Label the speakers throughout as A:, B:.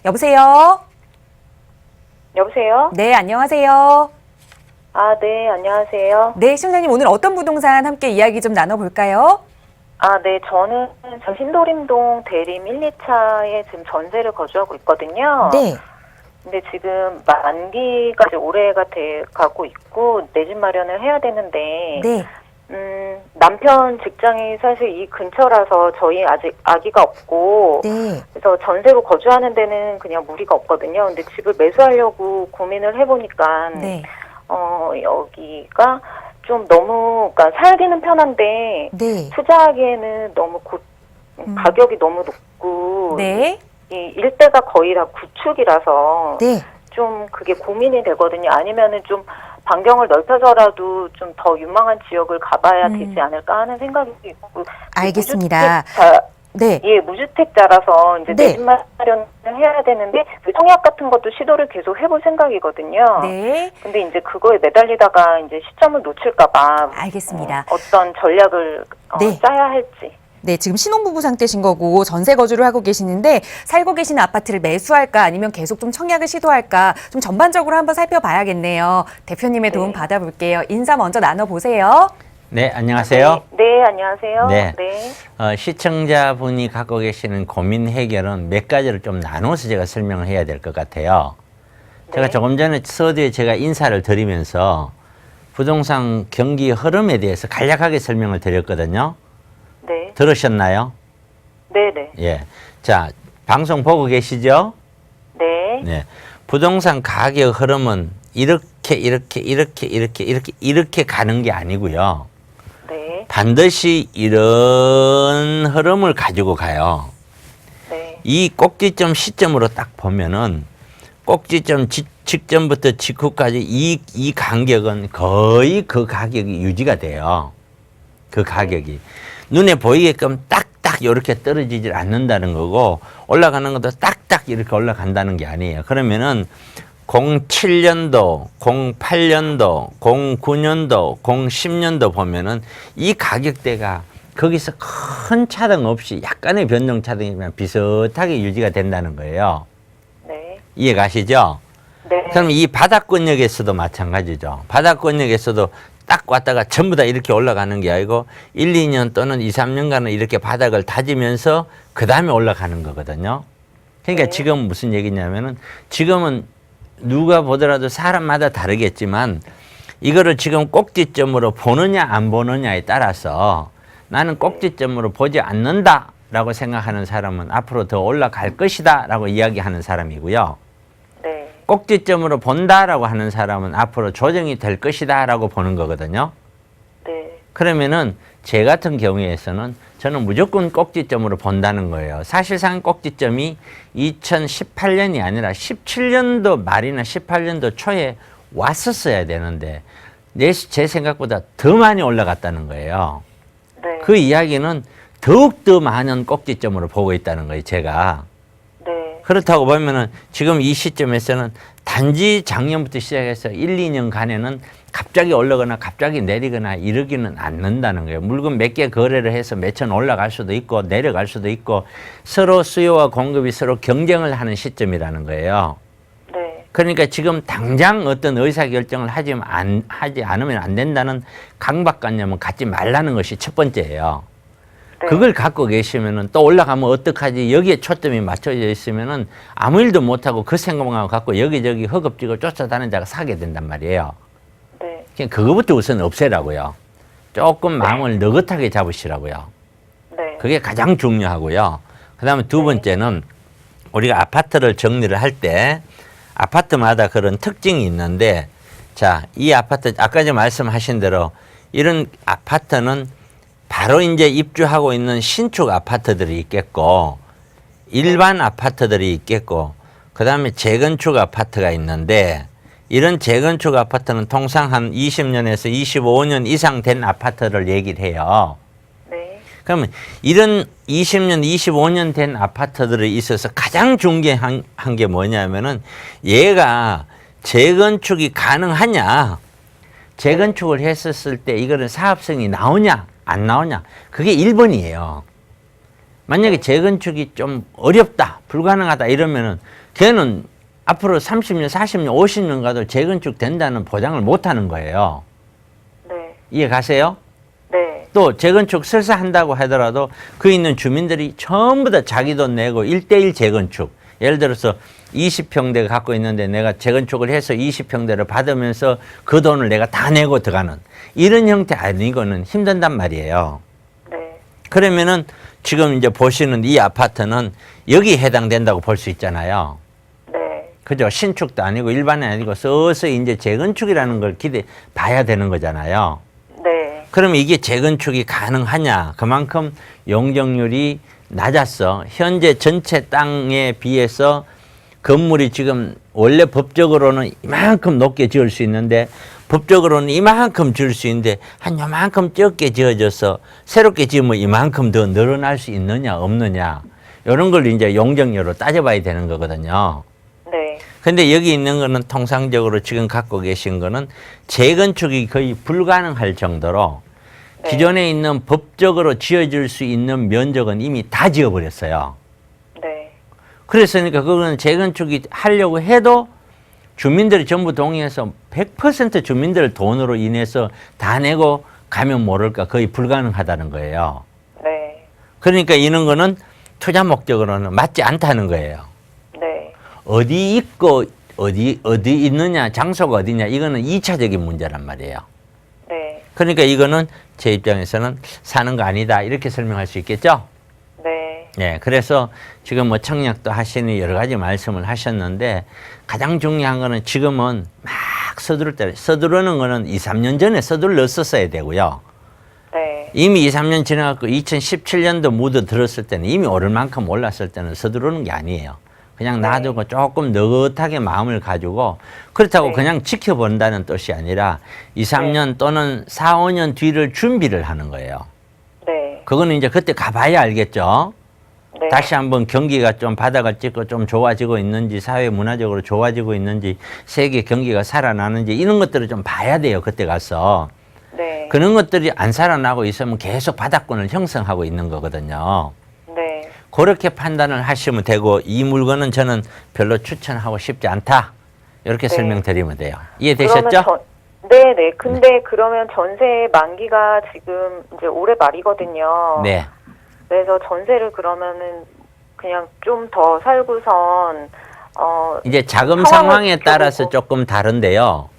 A: 여보세요?
B: 여보세요?
A: 네, 안녕하세요.
B: 아, 네, 안녕하세요.
A: 네, 시청자님 오늘 어떤 부동산 함께 이야기 좀 나눠볼까요?
B: 아, 네, 저는 신도림동 대림 1, 2차에 지금 전세를 거주하고 있거든요.
A: 네.
B: 근데 지금 만기가 이제 올해가 돼 가고 있고 내 집 마련을 해야 되는데
A: 네.
B: 남편 직장이 사실 이 근처라서 저희 아직 아기가 없고
A: 네.
B: 그래서 전세로 거주하는 데는 그냥 무리가 없거든요. 근데 집을 매수하려고 고민을 해보니까
A: 네.
B: 여기가 좀 너무 그러니까 살기는 편한데
A: 네.
B: 투자하기에는 너무 가격이 너무 높고
A: 네.
B: 이 일대가 거의 다 구축이라서
A: 네.
B: 좀 그게 고민이 되거든요. 아니면은 좀 반경을 넓혀서라도 좀 더 유망한 지역을 가봐야 되지 않을까 하는 생각이 있고.
A: 알겠습니다. 네.
B: 예, 무주택자라서 이제
A: 네.
B: 내 집 마련을 해야 되는데 청약 같은 것도 시도를 계속 해볼 생각이거든요.
A: 네.
B: 근데 이제 그거에 매달리다가 이제 시점을 놓칠까봐
A: 알겠습니다.
B: 어떤 전략을
A: 네.
B: 짜야 할지.
A: 네, 지금 신혼부부 상태신 거고 전세 거주를 하고 계시는데 살고 계시는 아파트를 매수할까 아니면 계속 좀 청약을 시도할까 좀 전반적으로 한번 살펴봐야겠네요. 대표님의 도움 받아볼게요. 인사 먼저 나눠보세요.
C: 네, 안녕하세요.
B: 네, 안녕하세요.
C: 네.
B: 네.
C: 시청자분이 갖고 계시는 고민 해결은 몇 가지를 좀 나눠서 제가 설명을 해야 될 것 같아요. 제가 조금 전에 서두에 제가 인사를 드리면서 부동산 경기 흐름에 대해서 간략하게 설명을 드렸거든요.
B: 네.
C: 들으셨나요?
B: 네네.
C: 예. 자, 방송 보고 계시죠?
B: 네.
C: 네. 부동산 가격 흐름은 이렇게 가는 게 아니고요.
B: 네.
C: 반드시 이런 흐름을 가지고 가요.
B: 네.
C: 이 꼭지점 시점으로 딱 보면은 꼭지점 직전부터 직후까지 이 간격은 거의 그 가격이 유지가 돼요. 그 가격이. 눈에 보이게끔 딱딱 이렇게 떨어지질 않는다는 거고 올라가는 것도 딱딱 이렇게 올라간다는 게 아니에요. 그러면은 07년도, 08년도, 09년도, 010년도 보면은 이 가격대가 거기서 큰 차등 없이 약간의 변동 차등이면 비슷하게 유지가 된다는 거예요.
B: 네.
C: 이해 가시죠?
B: 네.
C: 그럼 이 바닥권역에서도 마찬가지죠. 바닥권역에서도 딱 왔다가 전부 다 이렇게 올라가는 게 아니고 1, 2년 또는 2, 3년간은 이렇게 바닥을 다지면서 그 다음에 올라가는 거거든요. 그러니까
B: 네.
C: 지금 무슨 얘기냐면은 지금은 누가 보더라도 사람마다 다르겠지만 이거를 지금 꼭지점으로 보느냐 안 보느냐에 따라서 나는 꼭지점으로 보지 않는다라고 생각하는 사람은 앞으로 더 올라갈 것이다라고 이야기하는 사람이고요.
B: 네.
C: 꼭지점으로 본다라고 하는 사람은 앞으로 조정이 될 것이다라고 보는 거거든요.
B: 네.
C: 그러면은 제 같은 경우에서는 저는 무조건 꼭지점으로 본다는 거예요. 사실상 꼭지점이 2018년이 아니라 17년도 말이나 18년도 초에 왔었어야 되는데 제 생각보다 더 많이 올라갔다는 거예요.
B: 네.
C: 그 이야기는 더욱더 많은 꼭지점으로 보고 있다는 거예요, 제가.
B: 네.
C: 그렇다고 보면은 지금 이 시점에서는 단지 작년부터 시작해서 1, 2년간에는 갑자기 올라가거나 갑자기 내리거나 이러기는 않는다는 거예요. 물건 몇 개 거래를 해서 몇천 올라갈 수도 있고 내려갈 수도 있고 서로 수요와 공급이 서로 경쟁을 하는 시점이라는 거예요.
B: 네.
C: 그러니까 지금 당장 어떤 의사결정을 하지 않으면 안 된다는 강박관념은 갖지 말라는 것이 첫 번째예요.
B: 네.
C: 그걸 갖고 계시면은 또 올라가면 어떡하지? 여기에 초점이 맞춰져 있으면은 아무 일도 못하고 그 생각만 갖고 여기저기 허겁지겁 쫓아다니다가 사게 된단 말이에요.
B: 네.
C: 그냥 그거부터 우선 없애라고요. 조금 마음을 느긋하게 잡으시라고요.
B: 네.
C: 그게 가장 중요하고요. 그 다음에 두 번째는 우리가 아파트를 정리를 할 때 아파트마다 그런 특징이 있는데 자, 이 아파트 아까 전에 말씀하신 대로 이런 아파트는 바로 이제 입주하고 있는 신축 아파트들이 있겠고 일반 아파트들이 있겠고 그 다음에 재건축 아파트가 있는데 이런 재건축 아파트는 통상 한 20년에서 25년 이상 된 아파트를 얘기를 해요.
B: 네.
C: 그러면 이런 20년, 25년 된 아파트들이 있어서 가장 중요한 게 뭐냐면은 얘가 재건축이 가능하냐, 재건축을 했었을 때 이거는 사업성이 나오냐, 안 나오냐, 그게 1번이에요. 만약에 재건축이 좀 어렵다, 불가능하다 이러면은 걔는 앞으로 30년, 40년, 50년 가도 재건축 된다는 보장을 못 하는 거예요.
B: 네.
C: 이해 가세요?
B: 네.
C: 또 재건축 설사 한다고 하더라도 그 있는 주민들이 전부 다 자기 돈 내고 1대1 재건축. 예를 들어서 20평대 갖고 있는데 내가 재건축을 해서 20평대를 받으면서 그 돈을 내가 다 내고 들어가는 이런 형태 아니고는 힘든단 말이에요.
B: 네.
C: 그러면은 지금 이제 보시는 이 아파트는 여기에 해당된다고 볼 수 있잖아요.
B: 네.
C: 그죠? 신축도 아니고 일반이 아니고 서서히 이제 재건축이라는 걸 봐야 되는 거잖아요.
B: 네.
C: 그럼 이게 재건축이 가능하냐? 그만큼 용적률이 낮았어. 현재 전체 땅에 비해서 건물이 지금 원래 법적으로는 이만큼 높게 지을 수 있는데 법적으로는 이만큼 지을 수 있는데 한 요만큼 적게 지어져서 새롭게 지으면 이만큼 더 늘어날 수 있느냐 없느냐 이런 걸 이제 용적률로 따져봐야 되는 거거든요.
B: 네.
C: 근데 여기 있는 거는 통상적으로 지금 갖고 계신 거는 재건축이 거의 불가능할 정도로
B: 네.
C: 기존에 있는 법적으로 지어질 수 있는 면적은 이미 다 지어버렸어요.
B: 네.
C: 그랬으니까 그거는 재건축이 하려고 해도 주민들이 전부 동의해서 100% 주민들 돈으로 인해서 다 내고 가면 모를까 거의 불가능하다는 거예요.
B: 네.
C: 그러니까 이런 거는 투자 목적으로는 맞지 않다는 거예요.
B: 네.
C: 어디 있고 어디 있느냐 장소가 어디냐 이거는 2차적인 문제란 말이에요.
B: 네.
C: 그러니까 이거는 제 입장에서는 사는 거 아니다 이렇게 설명할 수 있겠죠.
B: 네.
C: 예, 그래서 지금 뭐 청약도 하시니 여러 가지 말씀을 하셨는데 가장 중요한 거는 지금은 막 서두를 때 서두르는 거는 2, 3년 전에 서둘렀었어야 되고요.
B: 네.
C: 이미 2, 3년 지나갖고 2017년도 무드 들었을 때는 이미 오를 만큼 올랐을 때는 서두르는 게 아니에요. 그냥 놔두고 조금 느긋하게 마음을 가지고 그렇다고
B: 네.
C: 그냥 지켜본다는 뜻이 아니라 2, 3년 또는 4, 5년 뒤를 준비를 하는 거예요.
B: 네.
C: 그거는 이제 그때 가봐야 알겠죠.
B: 네.
C: 다시 한번 경기가 좀 바닥을 찍고 좀 좋아지고 있는지 사회 문화적으로 좋아지고 있는지 세계 경기가 살아나는지 이런 것들을 좀 봐야 돼요. 그때 가서.
B: 네.
C: 그런 것들이 안 살아나고 있으면 계속 바닥권을 형성하고 있는 거거든요.
B: 네.
C: 그렇게 판단을 하시면 되고 이 물건은 저는 별로 추천하고 싶지 않다. 이렇게
B: 네.
C: 설명드리면 돼요. 이해되셨죠?
B: 네네. 근데 그러면 전세 만기가 지금 이제 올해 말이거든요.
C: 네.
B: 그래서 전세를 그러면은 그냥 좀 더 살고선
C: 이제 자금
B: 상황을
C: 상황에 따라서
B: 지켜보고.
C: 조금 다른데요.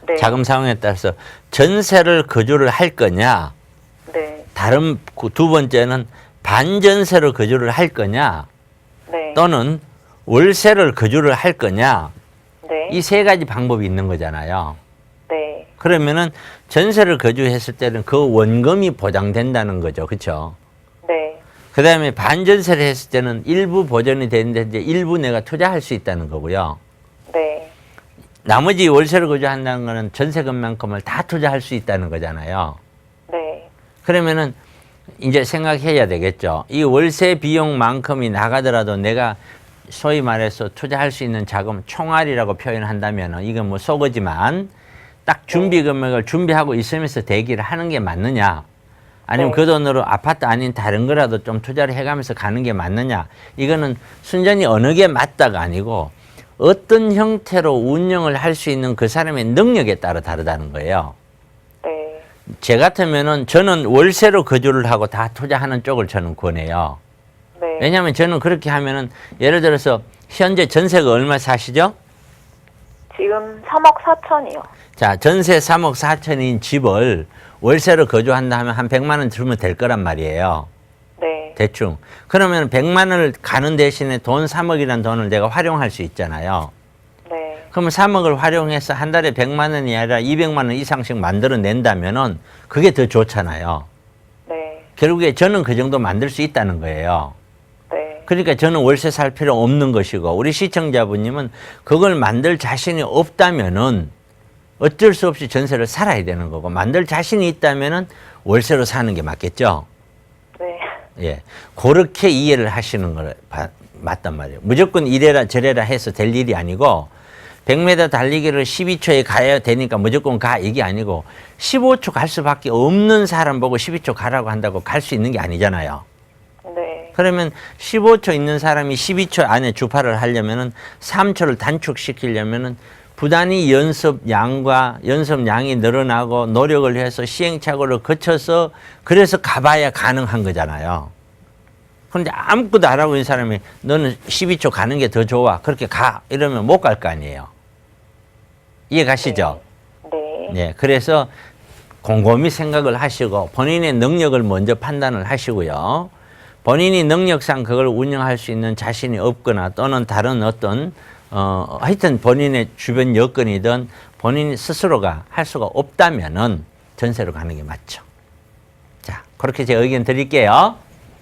B: 네.
C: 자금 상황에 따라서 전세를 거주를 할 거냐
B: 네.
C: 다른 두 번째는 반전세로 거주를 할 거냐
B: 네.
C: 또는 월세를 거주를 할 거냐
B: 네.
C: 이 세 가지 방법이 있는 거잖아요.
B: 네.
C: 그러면은 전세를 거주했을 때는 그 원금이 보장된다는 거죠. 그렇죠?
B: 네.
C: 그다음에 반전세를 했을 때는 일부 보전이 되는데 이제 일부 내가 투자할 수 있다는 거고요.
B: 네.
C: 나머지 월세를 거주한다는 거는 전세금만큼을 다 투자할 수 있다는 거잖아요.
B: 네.
C: 그러면은 이제 생각해야 되겠죠. 이 월세 비용만큼이 나가더라도 내가 소위 말해서 투자할 수 있는 자금 총알이라고 표현한다면 이건 뭐 속어지만 딱 준비 금액을 준비하고 있으면서 대기를 하는 게 맞느냐 아니면
B: 네.
C: 그 돈으로 아파트 아닌 다른 거라도 좀 투자를 해가면서 가는 게 맞느냐 이거는 순전히 어느 게 맞다가 아니고 어떤 형태로 운영을 할 수 있는 그 사람의 능력에 따라 다르다는 거예요.
B: 네.
C: 제 같으면은 저는 월세로 거주를 하고 다 투자하는 쪽을 저는 권해요.
B: 네.
C: 왜냐하면 저는 그렇게 하면은 예를 들어서 현재 전세가 얼마 사시죠?
B: 지금 3억 4천이요.
C: 자, 전세 3억 4천인 집을 월세로 거주한다 하면 한 100만 원 들으면 될 거란 말이에요.
B: 네.
C: 대충. 그러면 100만 원을 가는 대신에 돈 3억이라는 돈을 내가 활용할 수 있잖아요.
B: 네.
C: 그러면 3억을 활용해서 한 달에 100만 원이 아니라 200만 원 이상씩 만들어낸다면은 그게 더 좋잖아요.
B: 네.
C: 결국에 저는 그 정도 만들 수 있다는 거예요.
B: 네.
C: 그러니까 저는 월세 살 필요 없는 것이고 우리 시청자분님은 그걸 만들 자신이 없다면은 어쩔 수 없이 전세를 살아야 되는 거고 만들 자신이 있다면은 월세로 사는 게 맞겠죠.
B: 네.
C: 예, 그렇게 이해를 하시는 걸 맞단 말이에요. 무조건 이래라 저래라 해서 될 일이 아니고 100m 달리기를 12초에 가야 되니까 무조건 가 이게 아니고 15초 갈 수밖에 없는 사람 보고 12초 가라고 한다고 갈 수 있는 게 아니잖아요.
B: 네.
C: 그러면 15초 있는 사람이 12초 안에 주파를 하려면은 3초를 단축시키려면은 부단히 연습량이 늘어나고 노력을 해서 시행착오를 거쳐서 그래서 가봐야 가능한 거잖아요. 그런데 아무것도 안 하고 있는 사람이 너는 12초 가는 게 더 좋아. 그렇게 가. 이러면 못 갈 거 아니에요. 이해 가시죠?
B: 네.
C: 네. 그래서 곰곰이 생각을 하시고 본인의 능력을 먼저 판단을 하시고요. 본인이 능력상 그걸 운영할 수 있는 자신이 없거나 또는 다른 어떤 하여튼 본인의 주변 여건이든 본인 스스로가 할 수가 없다면은 전세로 가는 게 맞죠. 자, 그렇게 제 의견 드릴게요.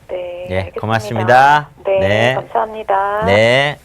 B: 네.
C: 네,
B: 알겠습니다.
C: 고맙습니다.
B: 네,
C: 네.
B: 감사합니다.
C: 네.